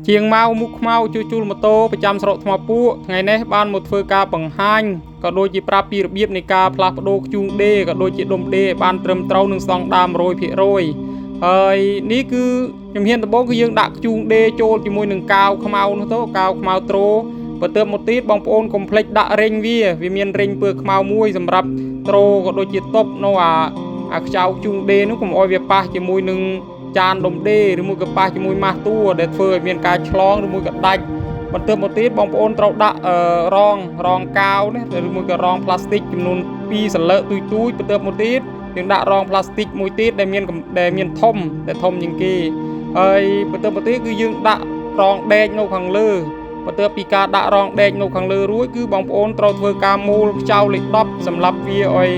ជាងម៉ៅមុខខ្មៅជួលម៉ូតូប្រចាំស្រុកថ្មពួកថ្ងៃនេះបានមកធ្វើការបង្ហាញក៏ដូចជាប្រាប់ពីរបៀបនៃការផ្លាស់ប្ដូរខ្ជូងដេក៏ដូចជាដុំដេបានត្រឹមត្រូវនឹងស្តង់ដារ 100% ហើយនេះគឺជំហានដំបូងគឺយើងដាក់ខ្ជូងដេចូលជាមួយនឹងកាវខ្មៅនោះទៅកាវខ្មៅត្រូបន្ទាប់មកទៀតបងប្អូនកុំភ្លេចដាក់រេញវាមានរេញពើខ្មៅមួយសម្រាប់ត្រូក៏ដូចជាតុបនៅអាខ្ចៅខ្ជូងដេនោះកុំអោយវាប៉ះជាមួយនឹងចានដុំដេឬមួយក៏ប៉ះជាមួយម៉ាស់តួដែលធ្វើឲ្យមានការឆ្លងឬមួយក៏ដាច់បន្ទាប់មកទៀតបងប្អូនត្រូវដាក់រងកាវនេះឬមួយក៏រងផ្លាស្ទិកចំនួន2សន្លឹកទូចបន្ទាប់មកទៀតយើងដាក់រងផ្លាស្ទិកមួយទៀតដែលមានធំជាងគេហើយបន្ទាប់មកទៀតគឺយើងដាក់រងដែកនៅខាងលើបន្ទាប់ពីការដាក់រងដែកនៅខាងលើរួចគឺបងប្អូនត្រូវធ្វើការមូលខ្ចៅលេខ10សម្រាប់វាឲ្យ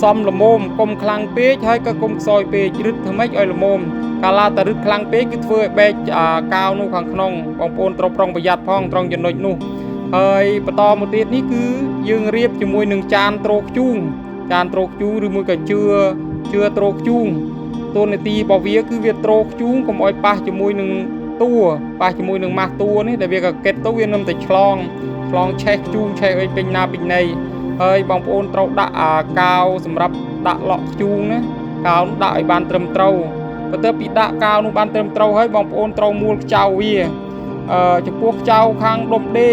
សមល្មមកុំខ្លាំងពេកហើយក៏កុំខ្សោយពេករឹតធ្វើម៉េចឲ្យល្មមកាលតែរឹតខ្លាំងពេកគឺធ្វើឲ្យបែកកាវនោះខាងក្នុងបងប្អូនត្រូវប្រុងប្រយ័ត្នផងត្រង់ចំណុចនោះហើយបន្តមកទៀតនេះគឺយើងរៀបជាមួយនឹងចានត្រូខ្ជូងឬមួយក៏ជឿត្រូខ្ជូងតួនាទីរបស់វាគឺវាត្រូខ្ជូងកុំឲ្យប៉ះជាមួយនឹងប៉ះជាមួយនឹងម៉ាស់តួនេះដែលវាកកេតទៅវានឹងតែឆ្លងឆេះខ្ជូងឆេះអីពេញណាពេញណីហើយបងប្អូនត្រូវដាក់កាវសម្រាប់ដាក់ឡក់ខ្ជូងណាកាវនោះដាក់ឲ្យបានត្រឹមត្រូវបន្ទាប់ពីដាក់កាវនោះបានត្រឹមត្រូវហើយបងប្អូនត្រូវមូលខ្ចៅវាចំពោះខ្ចៅខាងដុំដេ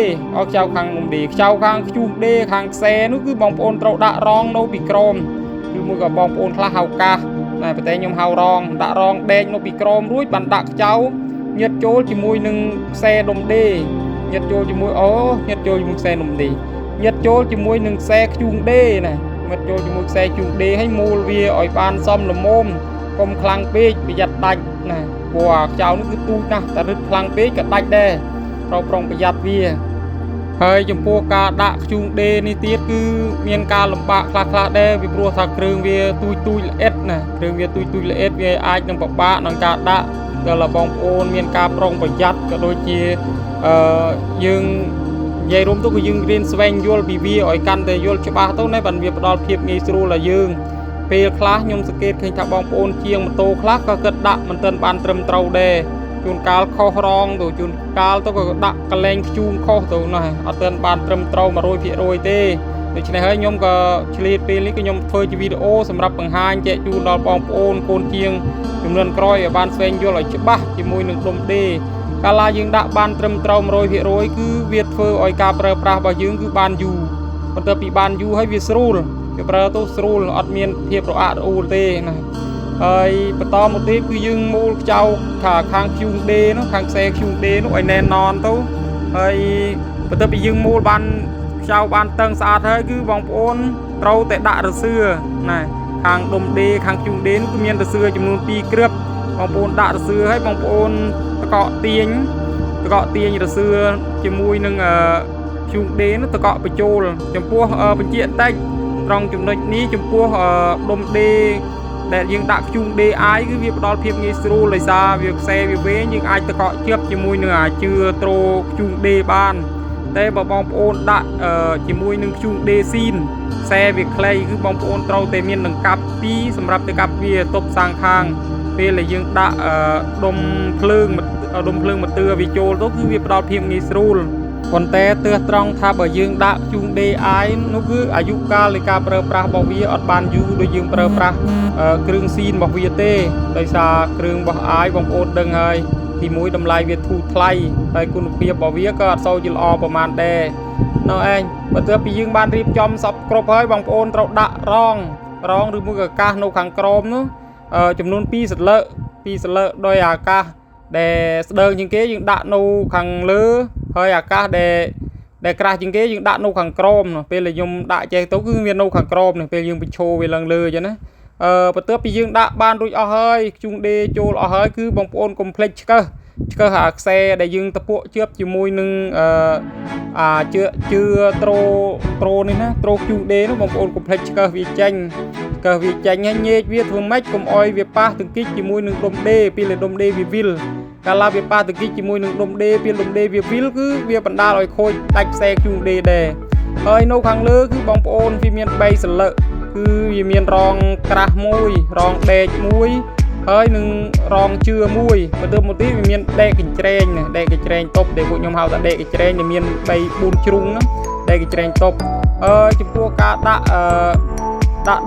ខ្ចៅខាងដុំដេខ្ចៅខាងខ្ជូងដេខាងខ្សែនោះគឺបងប្អូនត្រូវដាក់រងនៅពីក្រោមឬមួយក៏បងប្អូនខ្លះហៅកាសតែប៉ុន្តែខ្ញុំហៅរងដាក់រងដេកនៅពីក្រោមរួចបានដាក់ខ្ចៅញឹតចូលជាមួយនឹងខ្សែដុំដេញឹតចូលជាមួយខ្សែដុំដេញឹតចូលជាមួយនឹងខ្សែខ្ជូងដេណាញឹតចូលជាមួយខ្សែខ្ជូងដេឲ្យមូលវាឲ្យបានសមល្មមកុំខ្លាំងពេកប្រយ័ត្នដាច់ណាព្រោះខ្ចៅនោះគឺទូចណាស់តែរឹតខ្លាំងពេកក៏ដាច់ដែរត្រូវប្រុងប្រយ័ត្នវាហើយចំពោះការដាក់ខ្ជូងដេនេះទៀតគឺមានការលំបាកខ្លះដែរពីព្រោះថាគ្រឿងវាទូចល្អិតណាគ្រឿងវាទូចល្អិតវាអាចនឹងពិបាកក្នុងការដាក់ដល់បងប្អូនមានការប្រុងប្រយ័ត្នក៏ដូចជាយើងនិយាយរួមទៅគឺយើងរៀនស្វែងយល់ពីវាឲ្យកាន់តែយល់ច្បាស់ទៅណាបានវាផ្ដល់ភាពងាយស្រួលដល់យើងពេលខ្លះខ្ញុំសង្កេតឃើញថាបងប្អូនជាងម៉ូតូខ្លះក៏គិតដាក់មិនទាន់បានត្រឹមត្រូវដែរជួនកាលខុសរងទៅជួនកាលទៅក៏ដាក់កលែងខ្ជូងខុសទៅណាអត់ទាន់បានត្រឹមត្រូវ 100% ទេដូច្នេះហើយខ្ញុំក៏ឆ្លៀតពេលនេះក៏ខ្ញុំធ្វើជាវីដេអូសម្រាប់បង្ហាញចែកជូនដល់បងប្អូនកូនជាងចំនួនក្រោយឲ្យបានស្វែងយល់ឲ្យច្បាស់ជាមួយនឹងដុំដេកាលយើងដាក់បានត្រឹមត្រូវ 100% គឺវាធ្វើឲ្យការប្រើប្រាស់របស់យើងគឺបានយូរបន្ទាប់ពីបានយូរហើយវាស្រួលវាប្រើទៅស្រួលអត់មានភាពរអាក់រអួលទេណាហើយបន្តមកទៀតគឺយើងមូលខ្ចៅខាងខ្ជូងដេនោះខាងខ្សែខ្ជូងដេនោះឲ្យណែននទៅហើយបន្ទាប់ពីយើងមូលបានខ្ចៅបានតឹងស្អាតហើយគឺបងប្អូនត្រូវតែដាក់រសឿណាខាងដុំដេខាងខ្ជូងដេនោះគឺមានរសឿចំនួន2គ្រាប់បងប្អូនដាក់រសឿហើយបងប្អូនតកក់ទាញរសឿជាមួយនឹងខ្ជូងដេនោះតកក់បញ្ចូលចំពោះបញ្ជាក់បន្តិចត្រង់ចំណុចនេះចំពោះដុំដេដែលយើងដាក់ខ្ជូងដេអាយគឺវាផ្ដល់ភាពងាយស្រួលដោយសារវាខ្សែវាវែងយើងអាចតកក់ជាប់ជាមួយនឹងជឿត្រូខ្ជូងដេបានតែបើបងប្អូនដាក់ជាមួយនឹងខ្ជូងដេស៊ីនខ្សែវាខ្លីគឺបងប្អូនត្រូវតែមាននឹងកាប់2សម្រាប់ទៅកាប់វាទប់សាងខាងពេលដែលយើងដាក់ដុំភ្លើងមន្ទឿវាចូលទៅគឺវាផ្ដល់ភាពងាយស្រួលប៉ុន្តែទើសត្រង់ថាបើយើងដាក់ខ្ជូងដេអាយនោះគឺអាយុកាលនៃការប្រើប្រាស់របស់វាអត់បានយូរដូចយើងប្រើប្រាស់គ្រឿងស៊ីនរបស់វាទេដោយសារគ្រឿងរបស់អាយបងប្អូនដឹងហើយទី1តម្លៃវាធូរថ្លៃហើយគុណភាពរបស់វាក៏អត់សូវជាល្អប្រហែលដែរនៅឯងបន្ទាប់ពីយើងបានរៀបចំសពគ្រប់ហើយបងប្អូនត្រូវដាក់រងឬមួយក៏កាសនៅខាងក្រោមនោះចំនួន2សន្លឹកដោយអាកាសដែលស្ដើងជាងគេយើងដាក់នៅខាងលើហើយអាកាសដែលក្រាស់ជាងគេយើងដាក់នៅខាងក្រោមពេលដែលខ្ញុំដាក់ចេះទៅគឺវានៅខាងក្រោមពេលយើងបញ្ឈរវាឡើងលើអញ្ចឹងណាបន្ទាប់ពីយើងដាក់បានរួចអស់ហើយខ្ជូងដេចូលអស់ហើយគឺបងប្អូនកុំភ្លេចឆ្កឹះអាខ្សែដែលយើងតពក់ជាប់ជាមួយនឹងជឿត្រូនេះណាត្រូខ្ជូងដេនោះបងប្អូនកុំភ្លេចឆ្កឹះវាចេញហើយញែកវាធ្វើម៉េចកុំអោយវាប៉ះទង្គិចជាមួយនឹងដុំដេពេលដុំដេវាវិលកាលវាប៉ះទង្គិចជាមួយនឹងដុំដេពេលដុំដេវាវិលគឺវាបណ្ដាលឲ្យខូចដាច់ខ្សែខ្ជូងដេដែរហើយនៅខាងលើគឺបងប្អូនវាមាន3សន្លឹកគឺវាមានរងក្រាស់1រងដេក1 ហើយនឹងរងជឿមួយបន្ទាប់មកទៀតវាមានដែកកញ្ច្រែងណាដែកកញ្ច្រែងតុបដែលពួកខ្ញុំហៅថាដែកកញ្ច្រែងដែលមាន3-4ជ្រុងណាដែកកញ្ច្រែងតុបចំពោះការដាក់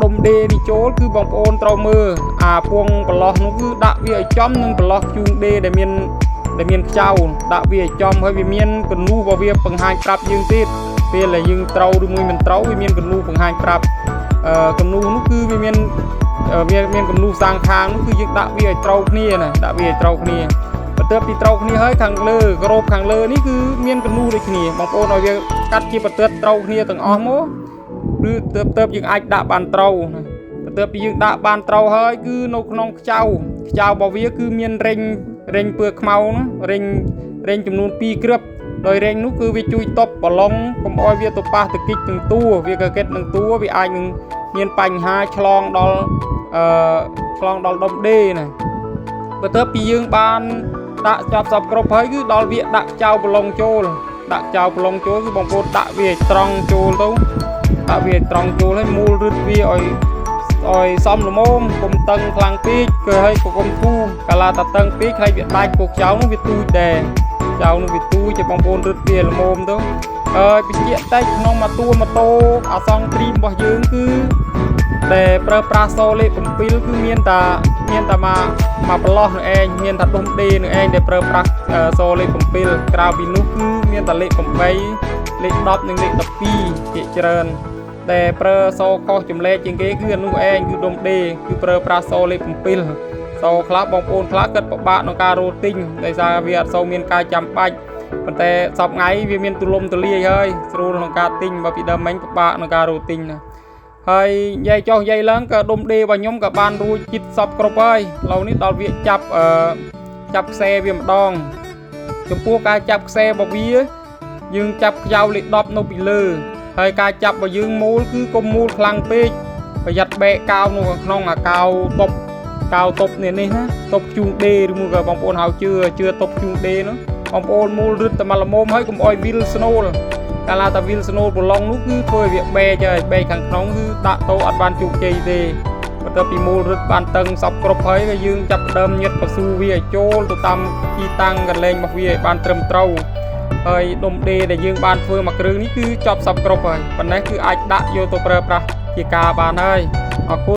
ដុំដេនេះចូលគឺបងប្អូនត្រូវមើលអាពងប្រឡោះនោះគឺដាក់វាឲ្យចំនឹងប្រឡោះជូងដេដែលមានខ្ចៅដាក់វាឲ្យចំហើយវាមានកនូរបស់វាបង្ហាញប្រាប់យើងទៀតពេលដែលយើងត្រូវឬមួយមិនត្រូវវាមានកនូបង្ហាញប្រាប់កនូនោះគឺវាមានកនូសាងខាងនោះគឺយើងដាក់វាឲ្យត្រូវគ្នាណាដាក់វាឲ្យត្រូវគ្នាបន្ទាប់ពីត្រូវគ្នាហើយខាងលើក្របខាងលើនេះគឺមានកនូដូចគ្នាបងប្អូនឲ្យវាកាត់ជាបន្ទាត់ត្រូវគ្នាទាំងអស់មកឬទៅយើងអាចដាក់បានត្រូវណាបន្ទាប់ពីយើងដាក់បានត្រូវហើយគឺនៅក្នុងខ្ចៅរបស់វាគឺមានរែងពើខ្មៅណារែងចំនួន2គ្រាប់ដោយរែងនោះគឺវាជួយតបប្រឡងកុំឲ្យវាទៅប៉ះទៅគិចនឹងតួវាក៏គិតនឹងតួវាអាចនឹងមានបញ្ហាឆ្លងដល់ដុំដេណាបន្ទាប់ពីយើងបានដាក់ចប់សពគ្រប់ហើយគឺដល់វាដាក់ខ្ចៅប្រឡងចូលគឺបងប្អូនដាក់វាឲ្យត្រង់ចូលទៅដាក់វាឲ្យត្រង់ចូលហើយមូលរឹតវាឲ្យសមល្មមកុំតឹងខ្លាំងពេកគឺហើយកុំធូរកាលថាតឹងពេកហើយវាដាច់ពួកខ្ចៅនោះវាទូចដែរខ្ចៅនោះវាទូចជាបងប្អូនរឹតវាល្មមទៅបញ្ជាក់តែក្នុងម៉ូតូអាសង់ព្រីមរបស់យើងគឺដែលប្រើប្រាស់សូលេខ7គឺមានតែមកប្រឡោះនឹងឯងមានតែដុំដេនឹងឯងដែលប្រើប្រាស់សូលេខ7ក្រៅពីនោះគឺមានតែលេខ8លេខ10និងលេខ12ជាច្រើនដែលប្រើសូខុសចម្លែកជាងគេគឺអានោះឯងគឺដុំដេគឺប្រើប្រាស់សូលេខ7សូខ្លះបងប្អូនខ្លះគិតពិបាកក្នុងការរកទិញដោយសារវាអត់សូវមានការចាំបាច់ប៉ុន្តែសពថ្ងៃវាមានទូលំទូលាយហើយស្រួលក្នុងការទិញបើពីដើមមិញពិបាកក្នុងការរកទិញណាហើយនិយាយចុះនិយាយឡើងក៏ដុំដេរបស់ខ្ញុំក៏បានរួចជិតសពគ្រប់ហើយឥឡូវនេះដល់វាចាប់ខ្សែវាម្ដងចំពោះការចាប់ខ្សែរបស់វាយើងចាប់ខ្ចៅលេខ10នៅពីលើហើយការចាប់របស់យើងមូលគឺកុំមូលខ្លាំងពេកប្រយ័ត្នបែកកៅនៅក្នុងអាកៅតុបនេះណាតុបជូងដេឬមួយក៏បងប្អូនហៅជឿតុបជូងដេនោះបងប្អូនមូលរឹតតែមកល្មមហើយកុំអោយវីលស្នូលកាលថាវីលស្នូលប្រឡងនោះគឺធ្វើឲ្យវាបែកខាងក្នុងគឺដាក់ទៅអត់បានជោគជ័យទេបន្ទាប់ពីមូលរឹតបានតឹងសពគ្រប់ហើយក៏យើងចាប់ដើមញាត់កស៊ូវាឲ្យចូលទៅតាមទីតាំងកន្លែងរបស់វាឲ្យបានត្រឹមត្រូវហើយដុំដេដែលយើងបានធ្វើមកគ្រឿងនេះគឺចប់សពគ្រប់ហើយប៉ុណ្ណេះគឺអាចដាក់យកទៅប្រើប្រាស់ជាការបានហើយអរគុណ